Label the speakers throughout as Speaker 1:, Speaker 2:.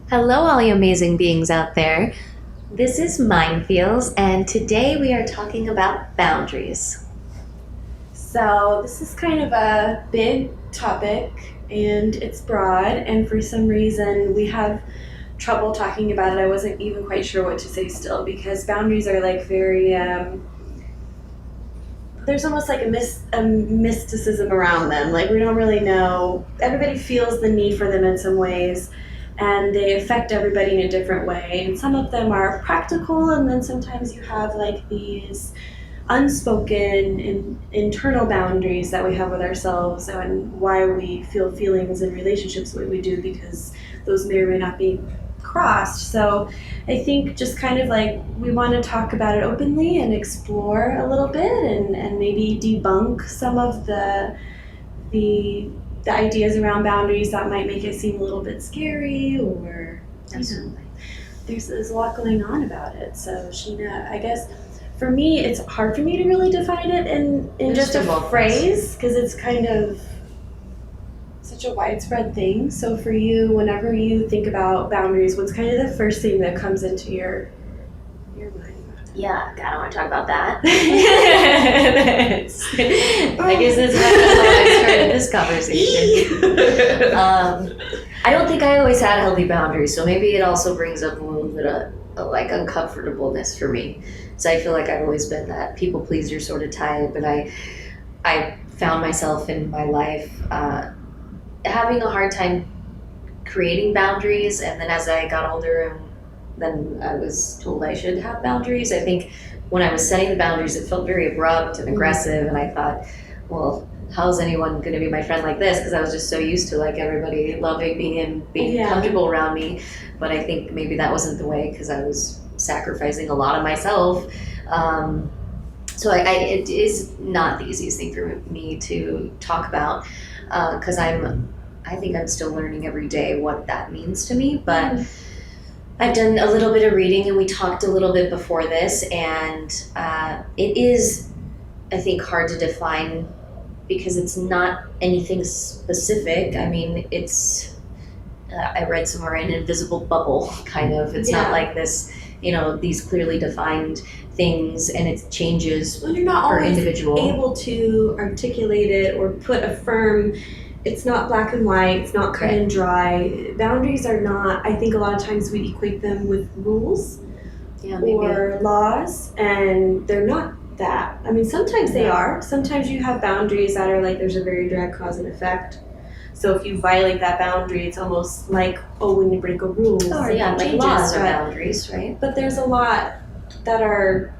Speaker 1: Hello, all you amazing beings out there. This is MindFeelz, and today we are talking about boundaries.
Speaker 2: So, this is kind of a big topic and it's broad, and for some reason we have trouble talking about it. I wasn't even quite sure what to say still because boundaries are like very, there's almost like a mysticism around them. Like, we don't really know. Everybody feels the need for them in some ways, and they affect everybody in a different way. And some of them are practical, and then sometimes you have like these unspoken internal boundaries that we have with ourselves and why we feel feelings in relationships the way we do, because those may or may not be crossed. So I think just kind of like we want to talk about it openly and explore a little bit, and maybe debunk some of the ideas around boundaries that might make it seem a little bit scary, or
Speaker 1: Absolutely.
Speaker 2: there's a lot going on about it. So Sheena, I guess for me, it's hard for me to really define it in just a phrase, because it's kind of such a widespread thing. So for you, whenever you think about boundaries, what's kind of the first thing that comes into your mind?
Speaker 1: Yeah, God, I want to talk about that. I guess that's how I started this conversation. I don't think I always had healthy boundaries, so maybe it also brings up a little bit of like uncomfortableness for me. So I feel like I've always been that people pleaser sort of type, but I found myself in my life having a hard time creating boundaries, and then as I got older and then I was told I should have boundaries, I think when I was setting the boundaries it felt very abrupt and aggressive, and I thought, well, how's anyone going to be my friend like this? Because I was just so used to like everybody loving me and being comfortable around me. But I think maybe that wasn't the way, because I was sacrificing a lot of myself. So it is not the easiest thing for me to talk about, because I think I'm still learning every day what that means to me. But I've done a little bit of reading, and we talked a little bit before this, and it is, I think, hard to define because it's not anything specific. I mean, it's, I read somewhere, an invisible bubble, kind of. It's not like this, these clearly defined things, and it changes
Speaker 2: Well, you're not
Speaker 1: per
Speaker 2: always
Speaker 1: individual.
Speaker 2: able to articulate it or put a firm, it's not black and white, it's not cut and dry. Boundaries are not, I think a lot of times we equate them with rules or laws, and they're not that. I mean, sometimes they are. Sometimes you have boundaries that are like there's a very direct cause and effect. So if you violate that boundary, it's almost like, when you break a rule.
Speaker 1: Oh, yeah, like laws are boundaries, right?
Speaker 2: But there's a lot that are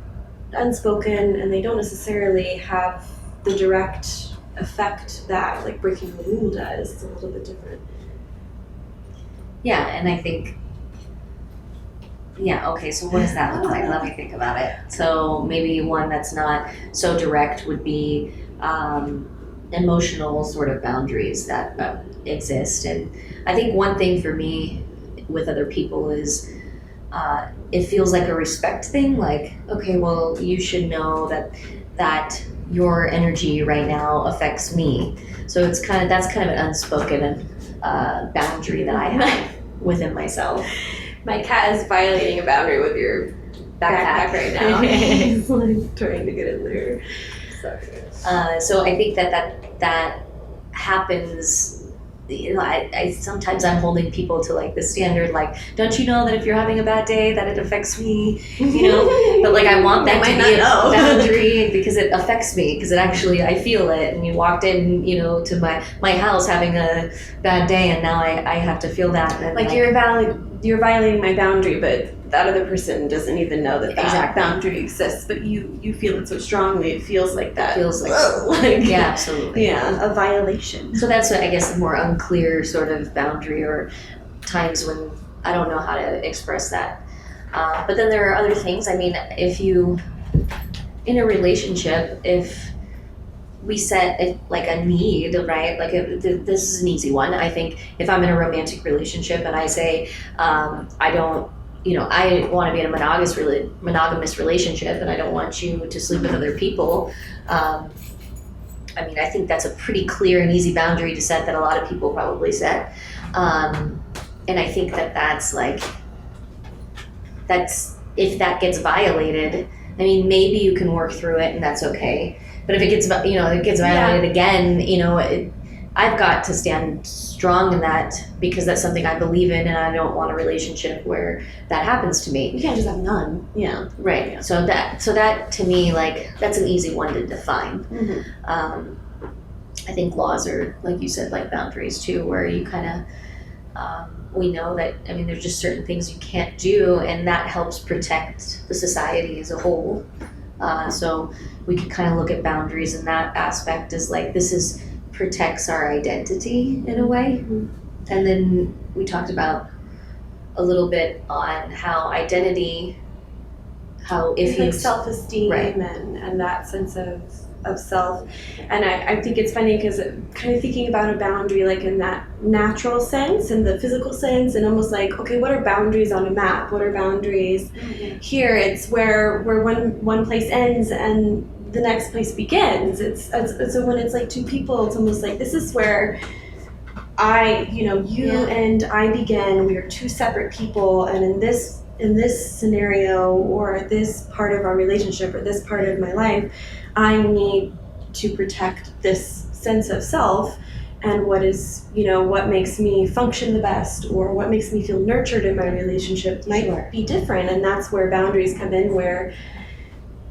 Speaker 2: unspoken, and they don't necessarily have the direct effect that like breaking a rule does. It's a little bit different.
Speaker 1: Yeah, and I think, okay, so what does that look like? Let me think about it. So maybe one that's not so direct would be emotional sort of boundaries that exist. And I think one thing for me with other people is it feels like a respect thing. Like, okay, well, you should know that your energy right now affects me. So that's kind of an unspoken boundary that I have within myself.
Speaker 2: My cat is violating a boundary with your backpack right now. He's like trying to get in there.
Speaker 1: So I think that happens. I sometimes I'm holding people to like the standard, like, don't you know that if you're having a bad day that it affects me, but like I want that to be a boundary because it affects me, because it actually, I feel it. And you walked in, to my house having a bad day, and now I have to feel that. And
Speaker 2: like you're violating my boundary, but that other person doesn't even know that boundary exists, but you feel it so strongly, it feels like that.
Speaker 1: It feels like,
Speaker 2: yeah,
Speaker 1: absolutely.
Speaker 2: Yeah, a violation.
Speaker 1: So that's, I guess, the more unclear sort of boundary, or times when I don't know how to express that. But then there are other things. I mean, if you, in a relationship, if we set like a need, right? Like this is an easy one. I think if I'm in a romantic relationship and I say, I don't, I want to be in a monogamous relationship, and I don't want you to sleep with other people. I mean, I think that's a pretty clear and easy boundary to set that a lot of people probably set. And I think that's like, if that gets violated, I mean, maybe you can work through it and that's okay. But if it gets, violated again, I've got to stand strong in that because that's something I believe in, and I don't want a relationship where that happens to me.
Speaker 2: You can't just have none. Yeah.
Speaker 1: Right.
Speaker 2: Yeah.
Speaker 1: So that to me, like, that's an easy one to define.
Speaker 2: Mm-hmm.
Speaker 1: I think laws are, like you said, like boundaries too, where you kind of, we know that, I mean, there's just certain things you can't do, and that helps protect the society as a whole. So we could kind of look at boundaries in that aspect as like, protects our identity in a way.
Speaker 2: Mm-hmm.
Speaker 1: And then we talked about a little bit on how identity, if
Speaker 2: like self-esteem,
Speaker 1: right.
Speaker 2: and that sense of self. And I think it's funny because kind of thinking about a boundary like in that natural sense and the physical sense, and almost like, okay, what are boundaries on a map? What are boundaries here? It's where one place ends and the next place begins. It's so when it's like two people, it's almost like this is where you and I begin. We are two separate people, and in this scenario or this part of our relationship or this part of my life, I need to protect this sense of self and what makes me function the best or what makes me feel nurtured in my relationship might be different. And that's where boundaries come in, where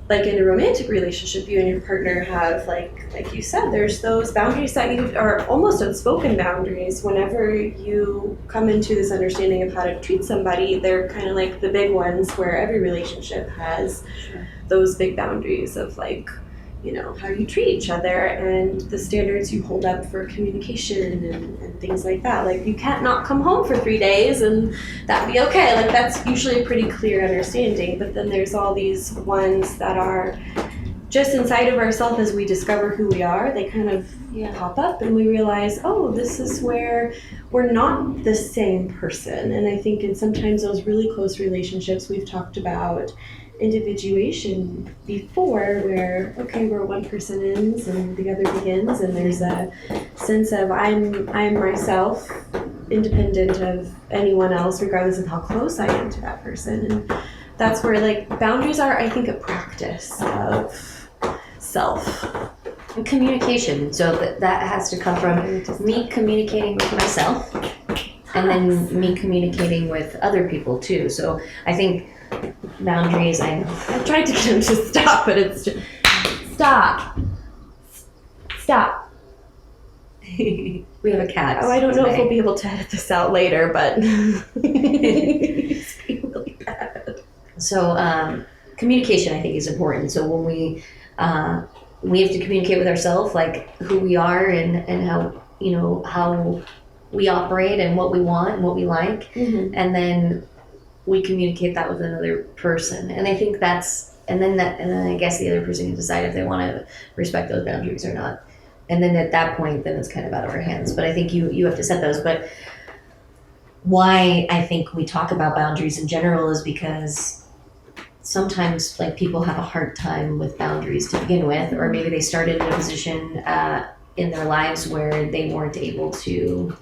Speaker 2: like in a romantic relationship, you and your partner have, like you said, there's those boundaries that you are almost unspoken boundaries. Whenever you come into this understanding of how to treat somebody, they're kind of like the big ones where every relationship has those big boundaries of like, how you treat each other and the standards you hold up for communication and things like that. Like, you can't not come home for 3 days and that'd be okay. Like, that's usually a pretty clear understanding. But then there's all these ones that are just inside of ourselves as we discover who we are. They kind of pop up and we realize, oh, this is where we're not the same person. And I think in sometimes those really close relationships, we've talked about individuation before, where where one person ends and the other begins, and there's a sense of I'm myself, independent of anyone else, regardless of how close I am to that person. And that's where like boundaries are, I think, a practice of self
Speaker 1: and communication. So that has to come from me communicating with myself, and then me communicating with other people too. So I think boundaries, I've tried to get him to stop, but it's just stop. We have a cat.
Speaker 2: I don't know if we'll be able to edit this out later, but it's really bad.
Speaker 1: So communication, I think, is important. So when we have to communicate with ourselves, like who we are and how we operate and what we want and what we like, and then we communicate that with another person. And I think and then I guess the other person can decide if they want to respect those boundaries or not. And then at that point, then it's kind of out of our hands. But I think you have to set those. But why I think we talk about boundaries in general is because sometimes like people have a hard time with boundaries to begin with, or maybe they started in a position in their lives where they weren't able to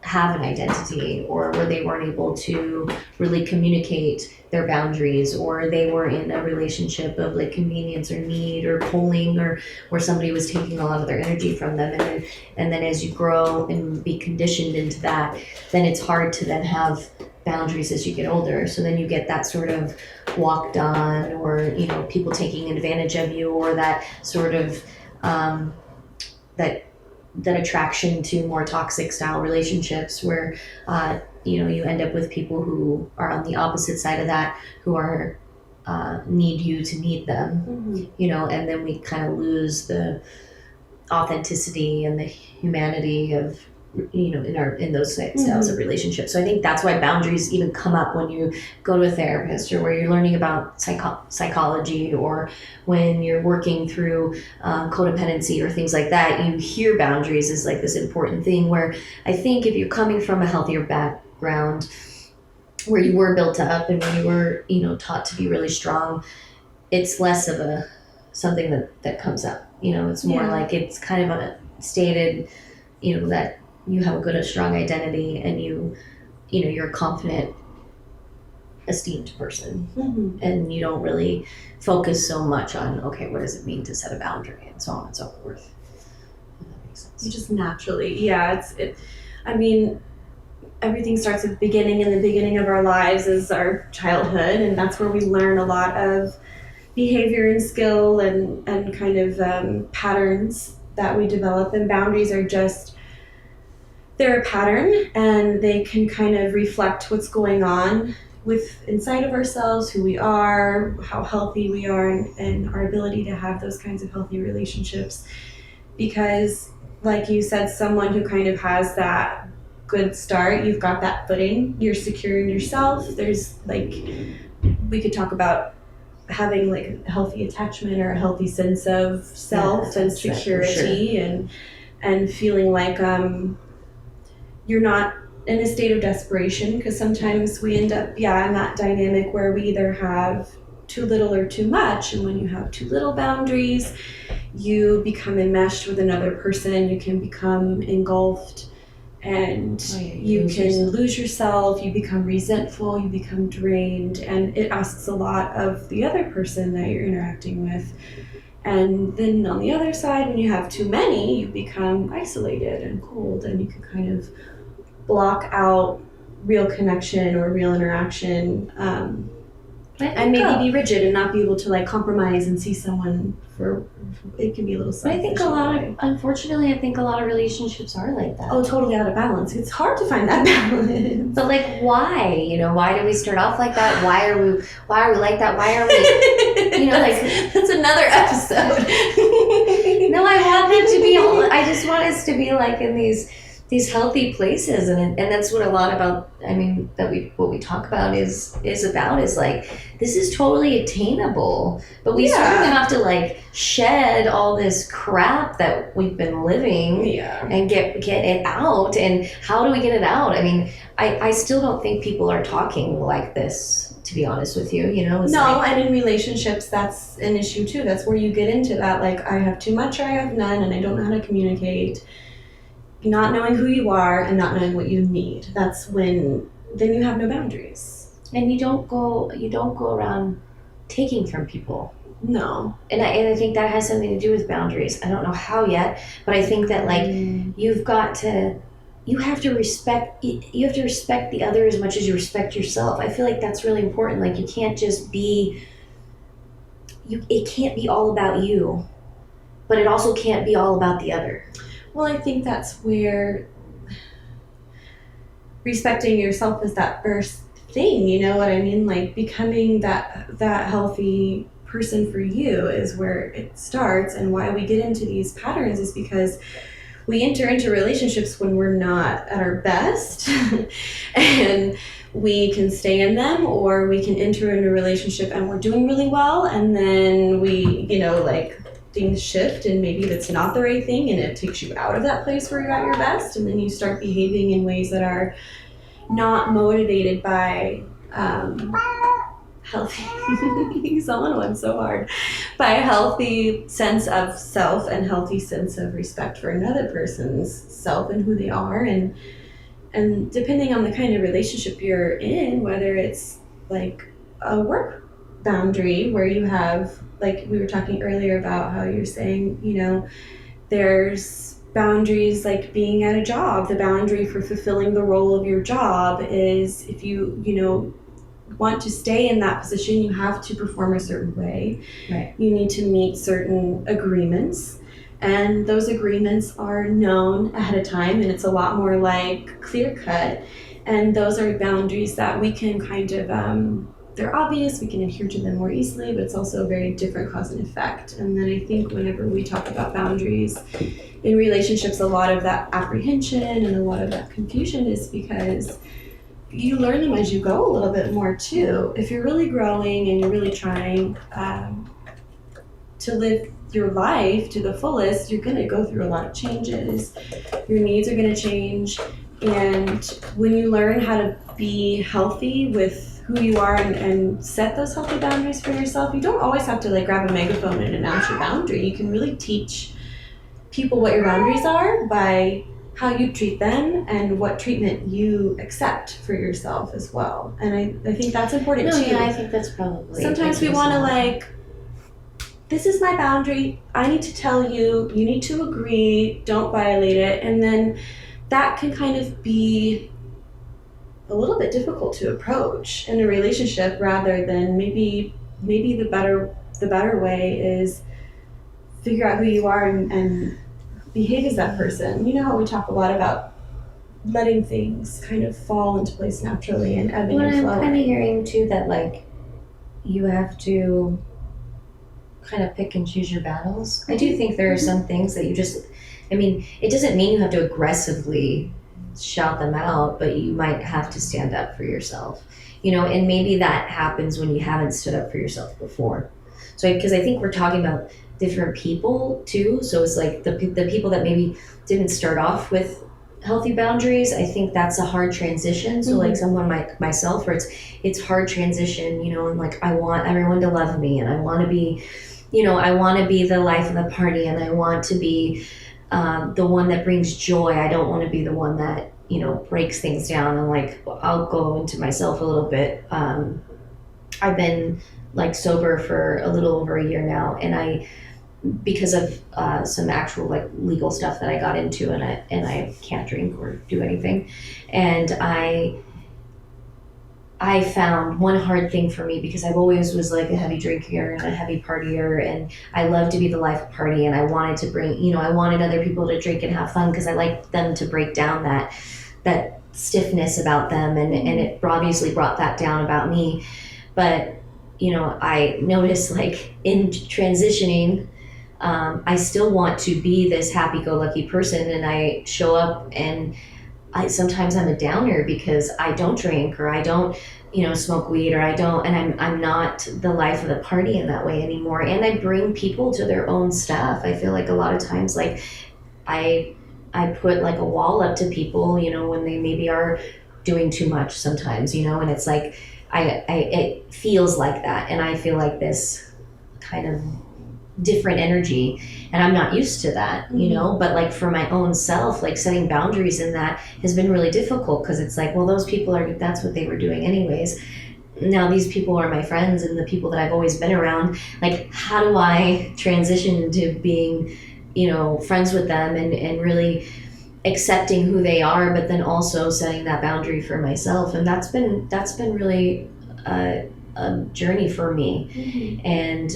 Speaker 1: have an identity, or where they weren't able to really communicate their boundaries, or they were in a relationship of like convenience or need or pulling, or where somebody was taking a lot of their energy from them. And then as you grow and be conditioned into that, then it's hard to then have boundaries as you get older. So then you get that sort of walked on, or people taking advantage of you, or that sort of that attraction to more toxic style relationships where you end up with people who are on the opposite side of that, who are need you to need them, and then we kind of lose the authenticity and the humanity of in those styles of relationships. So I think that's why boundaries even come up when you go to a therapist, or where you're learning about psychology, or when you're working through codependency or things like that. You hear boundaries as like this important thing, where I think if you're coming from a healthier background, where you were built up and where you were taught to be really strong, it's less of a something that comes up. It's more like it's kind of a stated, that you have a strong identity, and you you're a confident, esteemed person,
Speaker 2: Mm-hmm.
Speaker 1: and you don't really focus so much on, okay, what does it mean to set a boundary and so on and so forth. If that makes sense.
Speaker 2: You just naturally, I mean, everything starts at the beginning, and the beginning of our lives is our childhood, and that's where we learn a lot of behavior and skill and kind of patterns that we develop. And boundaries are just, they're a pattern, and they can kind of reflect what's going on with inside of ourselves, who we are, how healthy we are, and our ability to have those kinds of healthy relationships. Because like you said, someone who kind of has that good start, you've got that footing, you're secure in yourself. There's like, we could talk about having like a healthy attachment or a healthy sense of self and security, and feeling like you're not in a state of desperation, because sometimes we end up in that dynamic where we either have too little or too much. And when you have too little boundaries, you become enmeshed with another person, you can become engulfed, and you can lose yourself, you become resentful, you become drained, and it asks a lot of the other person that you're interacting with. And then on the other side, when you have too many, you become isolated and cold, and you can kind of block out real connection or real interaction, and maybe be rigid and not be able to like compromise and see someone for, it can be a little selfish.
Speaker 1: I think unfortunately, I think a lot of relationships are like that.
Speaker 2: Oh, totally out of balance. It's hard to find that balance.
Speaker 1: But like, why? Why do we start off like that? Why are we like that? Why are we,
Speaker 2: that's another episode.
Speaker 1: No, I want them to be I just want us to be like in these healthy places, and that's what a lot about, what we talk about is like, this is totally attainable, but we sort of have to like shed all this crap that we've been living and get it out. And how do we get it out? I still don't think people are talking like this, to be honest with you.
Speaker 2: And in relationships, that's an issue too. That's where you get into that, like, I have too much or I have none, and I don't know how to communicate. Not knowing who you are and not knowing what you need. That's when then you have no boundaries.
Speaker 1: And you don't go around taking from people.
Speaker 2: No.
Speaker 1: And I think that has something to do with boundaries. I don't know how yet, but I think that like you have to respect the other as much as you respect yourself. I feel like that's really important. Like, you can't just be it can't be all about you, but it also can't be all about the other.
Speaker 2: Well, I think that's where respecting yourself is that first thing, you know what I mean? Like, becoming that healthy person for you is where it starts. And why we get into these patterns is because we enter into relationships when we're not at our best and we can stay in them, or we can enter into a relationship and we're doing really well, and then we, things shift and maybe that's not the right thing, and it takes you out of that place where you're at your best, and then you start behaving in ways that are not motivated by healthy someone went so hard by a healthy sense of self and healthy sense of respect for another person's self and who they are. And depending on the kind of relationship you're in, whether it's like a work boundary where you have, like we were talking earlier about how you're saying, there's boundaries like being at a job. The boundary for fulfilling the role of your job is, if you want to stay in that position, you have to perform a certain way.
Speaker 1: Right.
Speaker 2: You need to meet certain agreements, and those agreements are known ahead of time, and it's a lot more like clear cut. And those are boundaries that we can kind of they're obvious, we can adhere to them more easily, but it's also a very different cause and effect. And then I think whenever we talk about boundaries in relationships, a lot of that apprehension and a lot of that confusion is because you learn them as you go a little bit more too. If you're really growing and you're really trying to live your life to the fullest, you're going to go through a lot of changes. Your needs are going to change. And when you learn how to be healthy with who you are and set those healthy boundaries for yourself, you don't always have to like grab a megaphone and announce your boundary. You can really teach people what your boundaries are by how you treat them and what treatment you accept for yourself as well. And I think that's important too.
Speaker 1: Yeah, I think that's probably.
Speaker 2: Sometimes we want to like, this is my boundary. I need to tell you, you need to agree, don't violate it. And then that can kind of be a little bit difficult to approach in a relationship, rather than maybe the better way is figure out who you are and behave as that person. You know how we talk a lot about letting things kind of fall into place naturally and ebbing and flowing.
Speaker 1: I'm kind of hearing too that like you have to kind of pick and choose your battles. I do think there are some things that you just, I mean, it doesn't mean you have to aggressively shout them out, but you might have to stand up for yourself, you know, and maybe that happens when you haven't stood up for yourself before. So, because I think we're talking about different people too. So it's like the people that maybe didn't start off with healthy boundaries, I think that's a hard transition. So like someone like myself, where it's hard transition, you know, and like I want everyone to love me, and I want to be, you know, I want to be the life of the party, and I want to be the one that brings joy. I don't want to be the one that, you know, breaks things down. And like, I'll go into myself a little bit. I've been like sober for a little over a year now, and because of some actual like legal stuff that I got into, and I can't drink or do anything, and I found one hard thing for me, because I've always was like a heavy drinker and a heavy partier, and I love to be the life party, and I wanted to bring, you know, I wanted other people to drink and have fun because I liked them to break down that stiffness about them, and it obviously brought that down about me. But, you know, I noticed like in transitioning, I still want to be this happy-go-lucky person, and I show up, and sometimes I'm a downer because I don't drink, or I don't, you know, smoke weed, or and I'm not the life of the party in that way anymore. And I bring people to their own stuff. I feel like a lot of times, like I put like a wall up to people, you know, when they maybe are doing too much sometimes, you know, and it's like it feels like that, and I feel like this kind of different energy, and I'm not used to that, you know. But like for my own self, like setting boundaries in that has been really difficult, because it's like, well, those people that's what they were doing anyways. Now these people are my friends and the people that I've always been around. Like, how do I transition into being, you know, friends with them, and really accepting who they are, but then also setting that boundary for myself? And that's been really a journey for me. And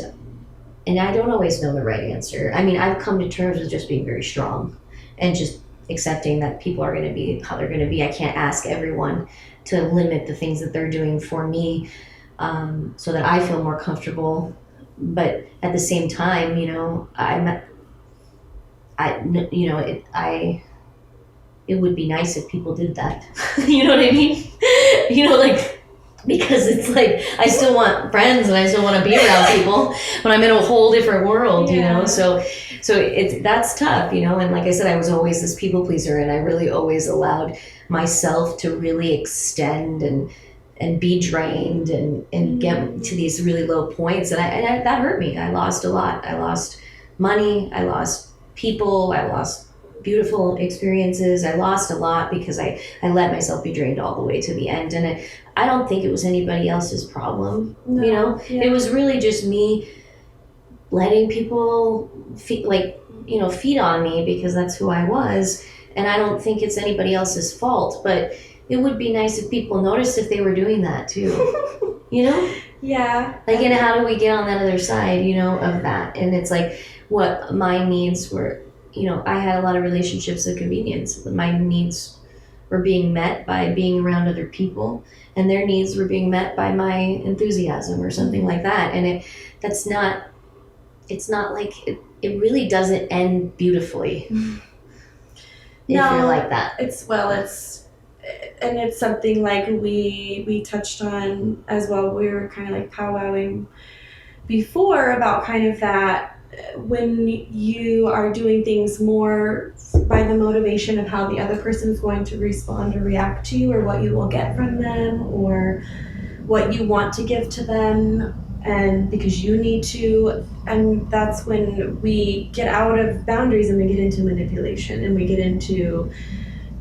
Speaker 1: I don't always know the right answer. I mean, I've come to terms with just being very strong and just accepting that people are going to be how they're going to be. I can't ask everyone to limit the things that they're doing for me, so that I feel more comfortable. But at the same time, you know, it would be nice if people did that. You know what I mean? You know, like, because it's like I still want friends and I still want to be around people, but I'm in a whole different world, you know. So that's tough, you know. And like I said, I was always this people pleaser, and I really always allowed myself to really extend and be drained and get to these really low points, and I that hurt me. I lost a lot. I lost money. I lost people. I lost beautiful experiences. I lost a lot because I let myself be drained all the way to the end, and I don't think it was anybody else's problem. No, you know, it was really just me letting people feed on me, because that's who I was, and I don't think it's anybody else's fault. But it would be nice if people noticed if they were doing that too. You know? Yeah. Like, and how do we get on that other side, you know, of that? And it's like what my needs were. You know, I had a lot of relationships of convenience. My needs were being met by being around other people, and their needs were being met by my enthusiasm or something like that. And it's not like it really doesn't end beautifully. If you're like that. It's something like we touched on as well. We were kind of like powwowing before about kind of that, when you are doing things more by the motivation of how the other person's going to respond or react to you, or what you will get from them, or what you want to give to them,
Speaker 2: and because you need to, and that's when we get out of boundaries and we get into manipulation and we get into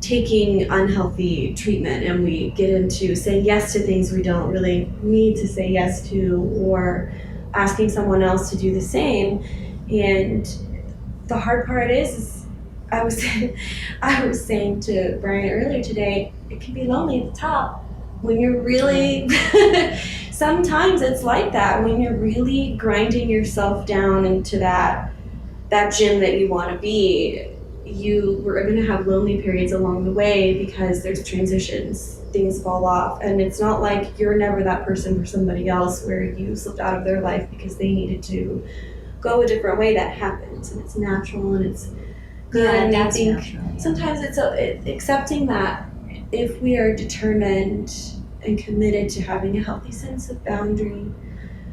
Speaker 2: taking unhealthy treatment and we get into saying yes to things we don't really need to say yes to, or asking someone else to do the same. And the hard part is I was saying to Brian earlier today, it can be lonely at the top when you're really sometimes it's like that when you're really grinding yourself down into that gym that you want to be. We're going to have lonely periods along the way because there's transitions, things fall off, and it's not like you're never that person for somebody else where you slipped out of their life because they needed to go a different way. That happens, and it's natural, and it's good.
Speaker 1: Yeah,
Speaker 2: and
Speaker 1: that's
Speaker 2: I think
Speaker 1: natural.
Speaker 2: sometimes it's accepting that if we are determined and committed to having a healthy sense of boundary,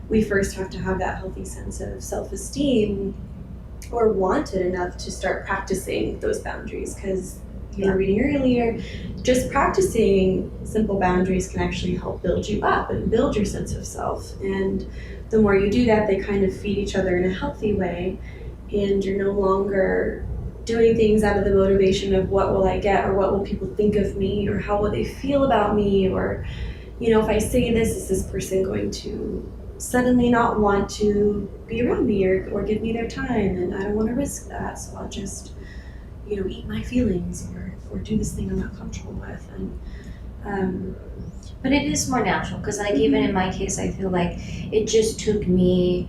Speaker 2: we first have to have that healthy sense of self-esteem, or want it enough to start practicing those boundaries. Because you were reading earlier, just practicing simple boundaries can actually help build you up and build your sense of self. And the more you do that, they kind of feed each other in a healthy way, and you're no longer doing things out of the motivation of what will I get, or what will people think of me, or how will they feel about me, or if I say this, is this person going to suddenly not want to be around me or give me their time, and I don't want to risk that, so I'll just eat my feelings or do this thing I'm not comfortable with. And
Speaker 1: but it is more natural because even in my case, I feel like it just took me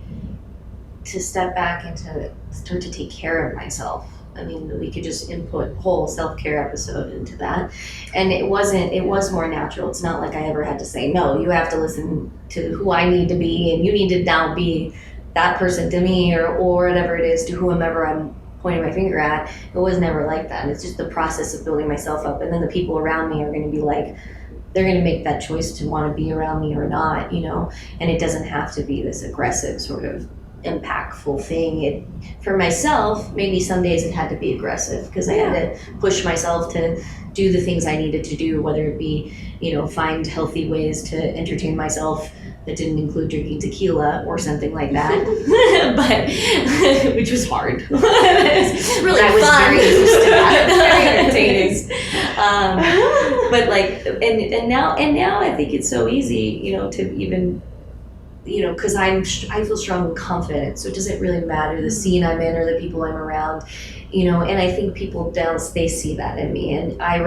Speaker 1: to step back and to start to take care of myself. I mean, we could just input whole self-care episode into that, and it was more natural. It's not like I ever had to say, no, you have to listen to who I need to be, and you need to now be that person to me, or whatever it is to whomever I'm pointing my finger at. It was never like that. It's just the process of building myself up, and then the people around me are going to be like, they're going to make that choice to want to be around me or not, and it doesn't have to be this aggressive sort of impactful thing. For myself, maybe some days it had to be aggressive because I had to push myself to do the things I needed to do, whether it be, find healthy ways to entertain myself that didn't include drinking tequila or something like that. But which was hard. It's really fun. I was very used to that. It's very entertaining. But and now I think it's so easy, to even, because I feel strong and confident, so it doesn't really matter the scene I'm in or the people I'm around, and I think people they see that in me, and I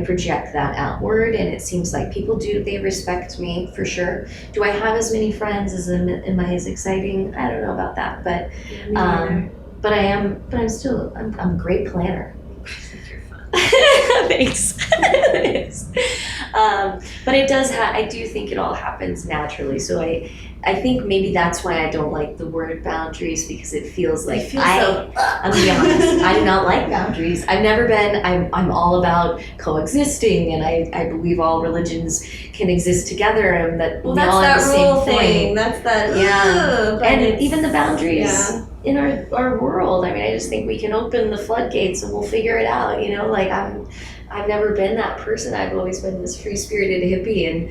Speaker 1: project that outward, and it seems like people they respect me for sure. Do I have as many friends? Am I as exciting? I don't know about that, but I'm a great planner.
Speaker 2: you're fun.
Speaker 1: Thanks. But it does I do think it all happens naturally, so I think maybe that's why I don't like the word boundaries, because it feels like I'm gonna be honest, I do not like boundaries. I've never been. I'm all about coexisting, and I believe all religions can exist together, and that we all have the same thing.
Speaker 2: That's that.
Speaker 1: And even the boundaries in our world. I mean, I just think we can open the floodgates and we'll figure it out. I've never been that person. I've always been this free-spirited hippie, and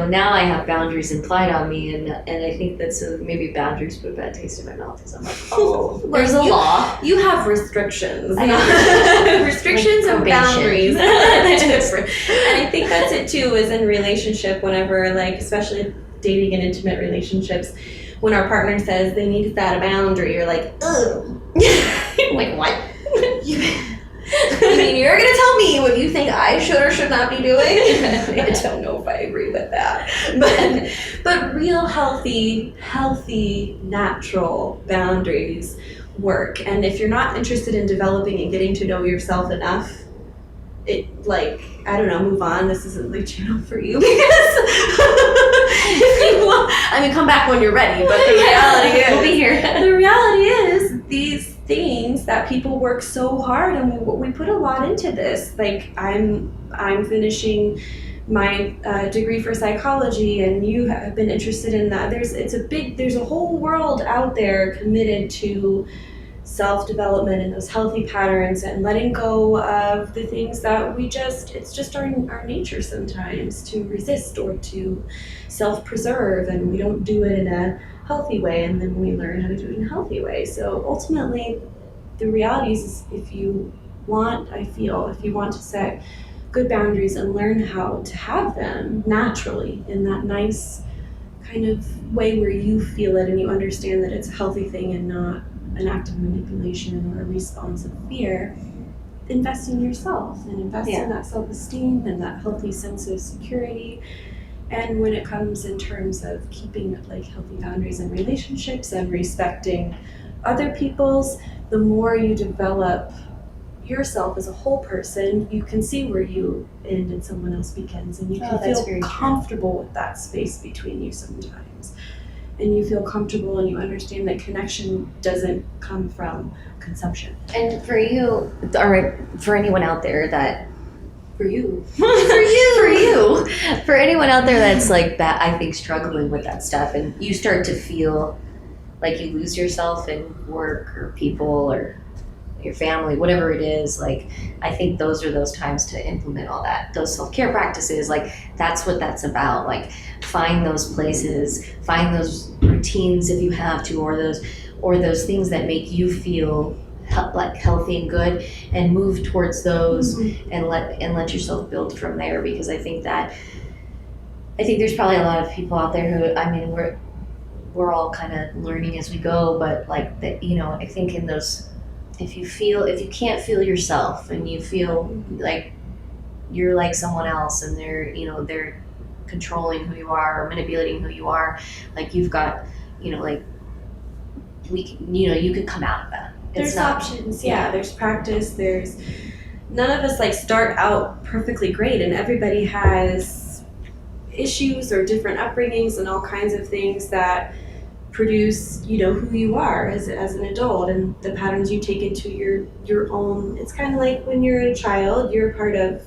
Speaker 1: now I have boundaries implied on me, and I think that's maybe boundaries put a bad taste in my mouth, because I'm like, oh, there's a law.
Speaker 2: You have restrictions. Restrictions
Speaker 1: Like
Speaker 2: and boundaries. That's different. And I think that's it too, is in relationship, whenever, especially dating and intimate relationships, when our partner says they need to set a boundary, you're like, ugh.
Speaker 1: Like, what?
Speaker 2: I mean, you're gonna tell me what you think I should or should not be doing? I don't know if I agree with that. But real healthy, natural boundaries work. And if you're not interested in developing and getting to know yourself enough, I don't know, move on. This isn't the channel for you, because come back when you're ready. But the reality is,
Speaker 1: we'll be here.
Speaker 2: The reality is, these things that people work so hard, and we put a lot into this. I'm finishing my degree for psychology, and you have been interested in that. There's a whole world out there committed to self-development and those healthy patterns, and letting go of the things that it's just our nature sometimes to resist or to self-preserve, and we don't do it in a healthy way, and then we learn how to do it in a healthy way. So ultimately, the reality is, if you want to set good boundaries and learn how to have them naturally in that nice kind of way where you feel it and you understand that it's a healthy thing and not an act of manipulation or a response of fear, invest in yourself and invest in that self-esteem and that healthy sense of security. And when it comes in terms of keeping like healthy boundaries in relationships and respecting other people's, the more you develop yourself as a whole person, you can see where you end and someone else begins, and you can feel comfortable with that space between you sometimes. And you feel comfortable and you understand that connection doesn't come from consumption.
Speaker 1: And for you, or for anyone out there that
Speaker 2: for you
Speaker 1: for anyone out there that's like that, I think struggling with that stuff, and you start to feel like you lose yourself in work or people or your family, whatever it is, like I think those are those times to implement all that, those self-care practices. Like that's what that's about. Like find those places, find those routines if you have to, or those things that make you feel like healthy and good, and move towards those, and let yourself build from there. Because I think there's probably a lot of people out there who, I mean, we're all kind of learning as we go, but like that, you know, I think in those, if you can't feel yourself and you feel like you're like someone else and they're controlling who you are or manipulating who you are, like you've got, like you can come out of that.
Speaker 2: There's options. There's practice. None of us like start out perfectly great, and everybody has issues or different upbringings and all kinds of things that produce, who you are as an adult, and the patterns you take into your own. It's kind of like when you're a child, you're a part of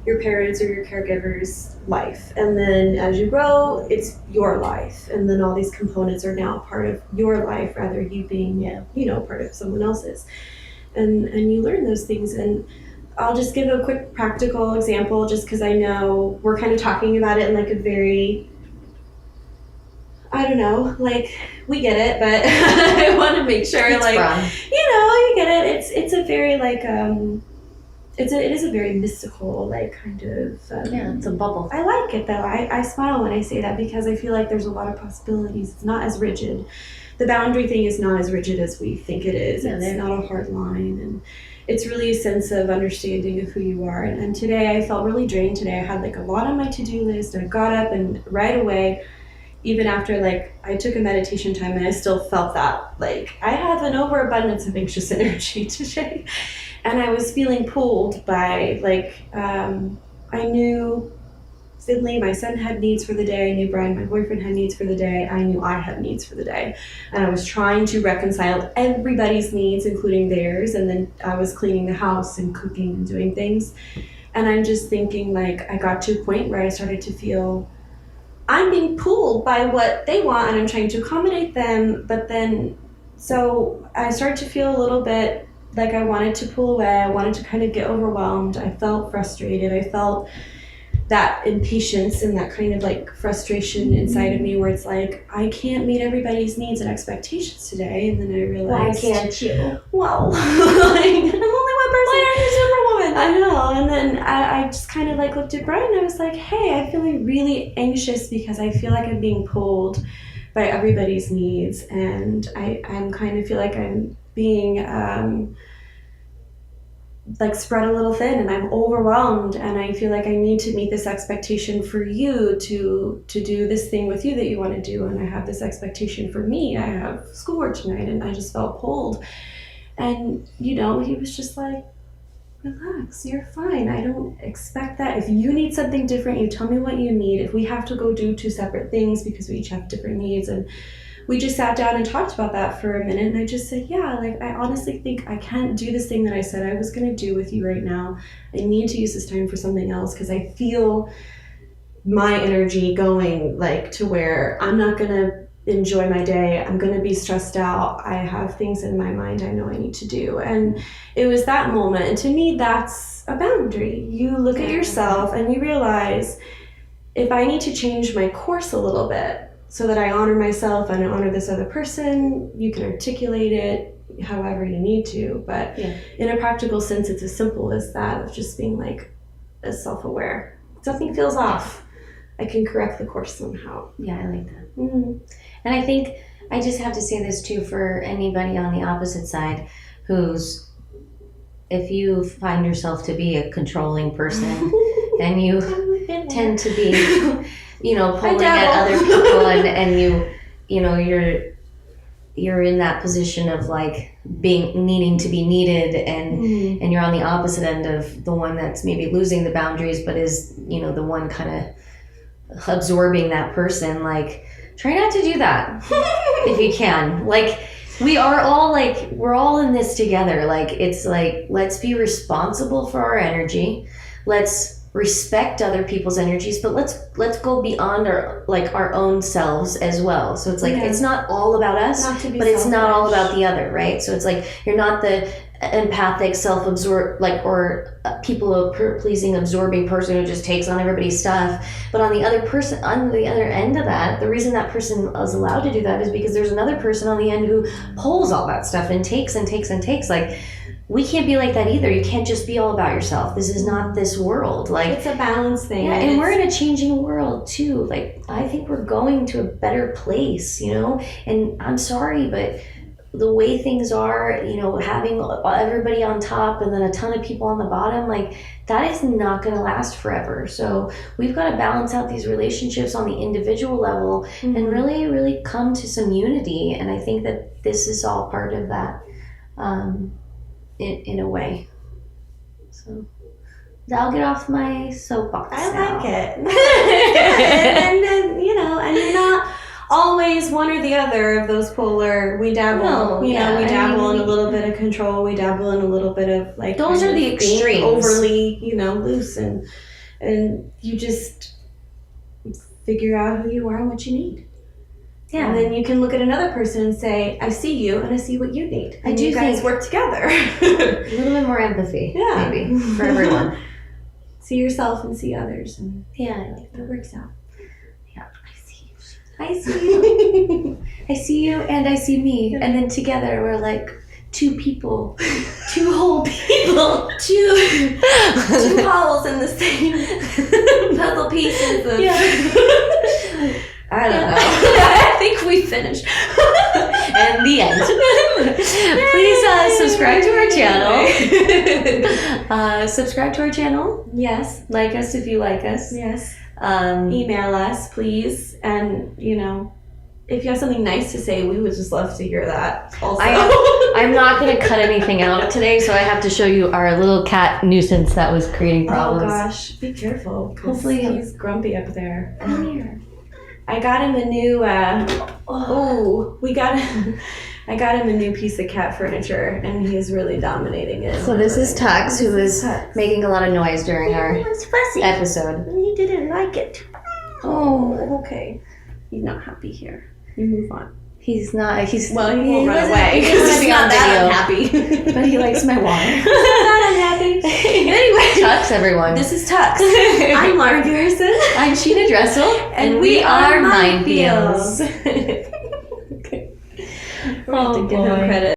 Speaker 2: your parents or your caregiver's life, and then as you grow, it's your life, and then all these components are now part of your life rather you being part of someone else's, and you learn those things. And I'll just give a quick practical example, just because I know we're kind of talking about it in like a very, I don't know, like we get it, but I want to make sure you get it. It's a very like it is a very mystical, like kind of
Speaker 1: it's a bubble.
Speaker 2: I like it though. I smile when I say that because I feel like there's a lot of possibilities. It's not as rigid. The boundary thing is not as rigid as we think it is. It's not a hard line, and it's really a sense of understanding of who you are. And today I felt really drained. Today I had like a lot on my to-do list. I got up and right away, even after like I took a meditation time, and I still felt that like I have an overabundance of anxious energy today. And I was feeling pulled by I knew Finley, my son, had needs for the day. I knew Brian, my boyfriend, had needs for the day. I knew I had needs for the day. And I was trying to reconcile everybody's needs, including theirs. And then I was cleaning the house and cooking and doing things. And I'm just thinking, like, I got to a point where I started to feel I'm being pulled by what they want, and I'm trying to accommodate them. But then, so I started to feel a little bit like I wanted to pull away. I wanted to kind of get overwhelmed. I felt frustrated. I felt that impatience and that kind of like frustration inside of me where it's like, I can't meet everybody's needs and expectations today. And then I realized,
Speaker 1: why can't you?
Speaker 2: Well, like, I'm only one person. Why aren't you Superwoman? I know. And then I just kind of like looked at Brian and I was like, hey, I'm feeling really anxious because I feel like I'm being pulled by everybody's needs. And I'm kind of feel like I'm being like spread a little thin, and I'm overwhelmed, and I feel like I need to meet this expectation for you to do this thing with you that you want to do, and I have this expectation for me. I have schoolwork tonight, and I just felt pulled. And he was just like, relax, you're fine. I don't expect that. If you need something different, you tell me what you need. If we have to go do two separate things because we each have different needs. And we just sat down and talked about that for a minute, and I just said, I honestly think I can't do this thing that I said I was going to do with you right now. I need to use this time for something else because I feel my energy going like to where I'm not going to enjoy my day. I'm going to be stressed out. I have things in my mind I know I need to do. And it was that moment. And to me, that's a boundary. You look at yourself and you realize, if I need to change my course a little bit so that I honor myself and I honor this other person, you can articulate it however you need to. But in a practical sense, it's as simple as that, of just being like, as self-aware. If something feels off, I can correct the course somehow.
Speaker 1: Yeah, I like that. Mm-hmm. And I think I just have to say this too for anybody on the opposite side who's, if you find yourself to be a controlling person and you tend to be, pulling at other people and you're in that position of like needing to be needed and you're on the opposite end of the one that's maybe losing the boundaries but is, the one kind of absorbing that person, like try not to do that if you can. Like we are all like, we're all in this together. Like it's like, let's be responsible for our energy. Let's respect other people's energies, but let's go beyond our own selves as well. So it's like it's not all about us, but it's not all about the other, right? So it's like you're not the empathic, self-absorbed, or people-pleasing, absorbing person who just takes on everybody's stuff. But on the other end of that, the reason that person is allowed to do that is because there's another person on the end who pulls all that stuff and takes and takes and takes. Like, we can't be like that either. You can't just be all about yourself. This is not this world. Like,
Speaker 2: it's a balance thing.
Speaker 1: Yeah, and we're in a changing world too. Like, I think we're going to a better place, and I'm sorry, but the way things are, having everybody on top and then a ton of people on the bottom, like that is not going to last forever. So we've got to balance out these relationships on the individual level and really, really come to some unity. And I think that this is all part of that, in a way. So I'll get off my soapbox.
Speaker 2: I
Speaker 1: now.
Speaker 2: like it. and you're not always one or the other of those polar. We dabble. We dabble in a little bit of control. We dabble in a little bit of like
Speaker 1: those are the extremes.
Speaker 2: Overly, loose, and you just figure out who you are and what you need. Yeah. And then you can look at another person and say, I see you and I see what you need. And you guys work together.
Speaker 1: A little bit more empathy, maybe, for everyone.
Speaker 2: See yourself and see others. And
Speaker 1: I like that.
Speaker 2: It works out.
Speaker 1: I see you. I see you and I see me. And then together we're like two people. Two whole people. Two
Speaker 2: holes in the same puzzle pieces of
Speaker 1: I don't know. I think we finished. And the end. Please subscribe to our channel. Subscribe to our channel.
Speaker 2: Yes.
Speaker 1: Like us if you like us.
Speaker 2: Yes. Email us, please. And, if you have something nice to say, we would just love to hear that also.
Speaker 1: I'm not going to cut anything out today, so I have to show you our little cat nuisance that was creating problems.
Speaker 2: Oh, gosh. Be careful.
Speaker 1: Hopefully
Speaker 2: he's grumpy up there.
Speaker 1: Come here.
Speaker 2: I got him a new, I got him a new piece of cat furniture, and he's really dominating it.
Speaker 1: So this is Tux, who was making a lot of noise during our episode.
Speaker 2: And he didn't like it. Oh, okay. He's not happy here. You move on.
Speaker 1: He won't
Speaker 2: run away.
Speaker 1: He's not
Speaker 2: that unhappy.
Speaker 1: But he likes my water.
Speaker 2: He's not unhappy. Anyway.
Speaker 1: Tux, everyone.
Speaker 2: This is Tux. I'm Lauren Garrison.
Speaker 1: I'm Sheena Dressel.
Speaker 2: And we are MindFeelz.
Speaker 1: Okay.
Speaker 2: We'll have to give him credit.